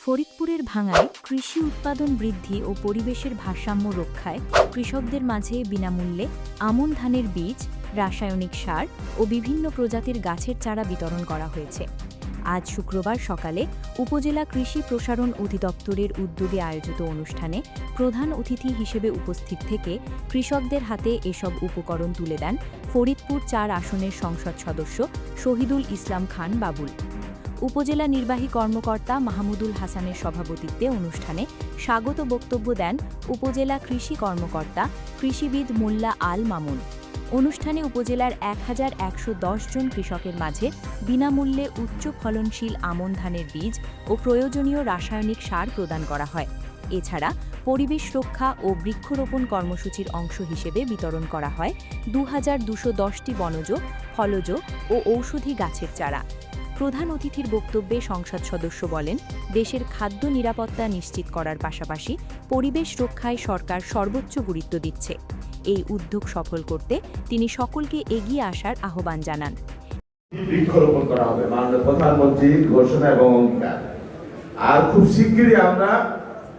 ফরিদপুরের ভাঙায় কৃষি উৎপাদন বৃদ্ধি ও পরিবেশের ভারসাম্য রক্ষায় কৃষকদের মাঝে বিনামূল্যে আমন ধানের বীজ, রাসায়নিক সার ও বিভিন্ন প্রজাতির গাছের চারা বিতরণ করা হয়েছে। আজ শুক্রবার সকালে উপজেলা কৃষি প্রসারণ অধিদপ্তরের উদ্যোগে আয়োজিত অনুষ্ঠানে প্রধান অতিথি হিসেবে উপস্থিত থেকে কৃষকদের হাতে এসব উপকরণ তুলে দেন ফরিদপুর ৪ আসনের সংসদ সদস্য শহীদুল ইসলাম খান বাবুল। উপজেলা নির্বাহী কর্মকর্তা মাহমুদুল হাসানের সভাপতিত্বে অনুষ্ঠানে স্বাগত বক্তব্য দেন উপজেলা কৃষি কর্মকর্তা কৃষিবিদ মোল্লা আল মামুন। অনুষ্ঠানে উপজেলার ১১১০ জন কৃষকের মাঝে বিনামূল্যে উচ্চ ফলনশীল আমন ধানের বীজ ও প্রয়োজনীয় রাসায়নিক সার প্রদান করা হয়। এছাড়া পরিবেশ রক্ষা ও বৃক্ষরোপণ কর্মসূচির অংশ হিসেবে বিতরণ করা হয় ২২১০টি বনজ, ফলজ ও ঔষধি গাছের চারা। প্রধান অতিথির বক্তব্যে সংসদ সদস্য বলেন, দেশের খাদ্য নিরাপত্তা নিশ্চিত করার পাশাপাশি পরিবেশ রক্ষায় সরকার সর্বোচ্চ গুরুত্ব দিচ্ছে। এই উদ্যোগ সফল করতে তিনি সকলকে এগিয়ে আসার আহ্বান জানান। বৃক্ষরোপণ করা হবে মাননীয় প্রধানমন্ত্রীর ঘোষণা এবং অঙ্গীকার। আর খুব শিগগিরই আমরা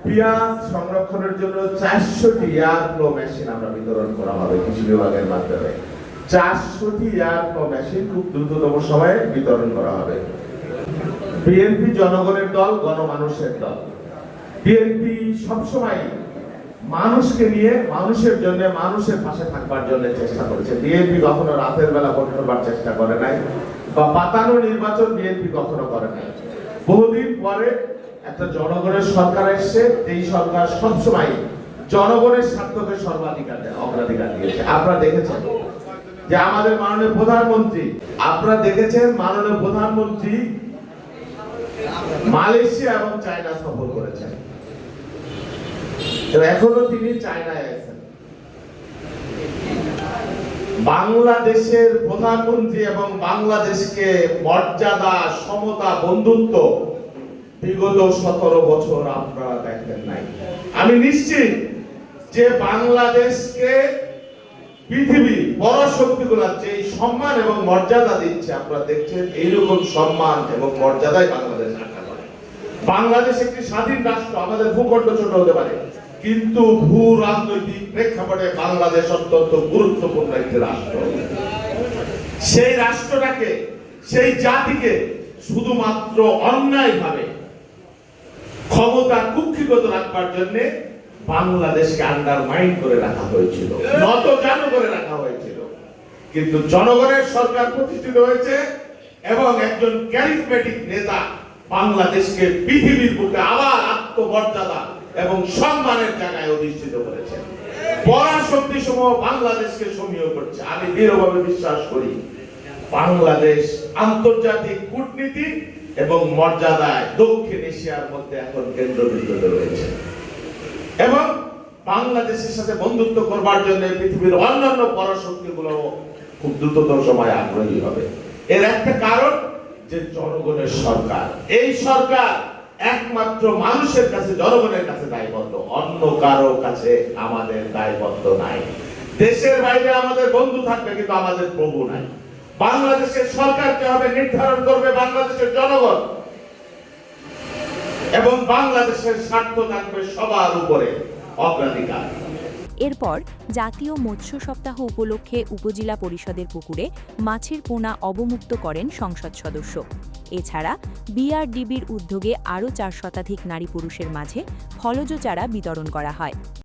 পেঁয়াজ সংরক্ষণের জন্য ৪০০টি এয়ার ফ্লো মেশিন আমরা বিতরণ করা হবে কৃষি বিভাগের মাধ্যমে। ৪০০টি এয়ার ফ্লো মেশিন খুব দ্রুততম সময়ে বিতরণ করা হবে। বিএনপি জনগণের দল, গণমানুষের দল। বিএনপি সবসময় মানুষকে নিয়ে, মানুষের জন্য, মানুষের পাশে থাকবার জন্য চেষ্টা করেছে। বিএনপি কখনো রাতের বেলা ভোট করবার চেষ্টা করে নাই, বা পাতানো নির্বাচন বিএনপি কখনো করে নাই। বহুদিন পরে একটা জনগণের সরকার এসছে, এই সরকার সবসময় জনগণের স্বার্থকে অগ্রাধিকার দিয়েছে। আপনারা দেখেছেন যে আমাদের মাননীয় প্রধানমন্ত্রী, মালয়েশিয়া এবং চায়না সফর করেছেন। এখনো তিনি চায়নায় আছেন। বাংলাদেশের প্রধানমন্ত্রী এবং বাংলাদেশকে মর্যাদা, সমতা, বন্ধুত্ব বিগত ১৭ বছর আপনারা দেখেন নাই। আমি নিশ্চিত যে বাংলাদেশকে পৃথিবী বড় শক্তিগুলা যে সম্মান এবং মর্যাদা দিচ্ছে, আপনারা দেখছেন এইরকম সম্মান এবং মর্যাদায় বাংলাদেশ রাখা হয়। বাংলাদেশ একটি স্বাধীন রাষ্ট্র, আমাদের ভূখণ্ড ছোট হতে পারে, কিন্তু ভূ রাজনৈতিক প্রেক্ষাপটে বাংলাদেশ অত্যন্ত গুরুত্বপূর্ণ একটি রাষ্ট্র। সেই রাষ্ট্রটাকে, সেই জাতিকে শুধুমাত্র অন্যায়ভাবে ক্ষমতা কুক্ষিগত রাখবার জন্য বাংলাদেশকে আন্ডারমাইন করে রাখা হয়েছিল, নতজানু করে রাখা হয়েছিল। কিন্তু জনগণের সরকার প্রতিষ্ঠিত হয়েছে এবং একজন ক্যারিজমেটিক নেতা বাংলাদেশকে পৃথিবীর বুকে আবার আত্মমর্যাদা এবং সম্মানের জায়গায় অধিষ্ঠিত করেছেন। পরাশক্তি সমূহ বাংলাদেশকে সমীহ করছে। আমি দৃঢ়ভাবে বিশ্বাস করি বাংলাদেশ আন্তর্জাতিক কূটনীতি এবং মর্যাদায় দক্ষিণ এশিয়ার মধ্যে এখন কেন্দ্রবিন্দুতে রয়েছে, এবং বাংলাদেশের সাথে বন্ধুত্ব করবার জন্য পৃথিবীর অন্যান্য পরাশক্তিগুলো খুব দ্রুততর সময় আগ্রহী হবে। এর একটা কারণ যে জনগণের সরকার, এই সরকার একমাত্র মানুষের কাছে, জনগণের কাছে দায়বদ্ধ, অন্য কারো কাছে আমাদের দায়বদ্ধ নাই। দেশের বাইরে আমাদের বন্ধু থাকবে, কিন্তু আমাদের প্রভু নাই। বাংলাদেশের সরকারকে হবে নির্ধারণ করবে বাংলাদেশের জনগণ, এবং বাংলাদেশের স্বার্থ থাকবে সবার উপরে অগ্রাধিকার। এরপর জাতীয় মৎস্য সপ্তাহ উপলক্ষে উপজেলা পরিষদের পুকুরে মাছের পোনা অবমুক্ত করেন সংসদ সদস্য। এছাড়া বিআরডিবির উদ্যোগে আরও ৪ শতাধিক নারী পুরুষের মাঝে ফলজ চারা বিতরণ করা হয়।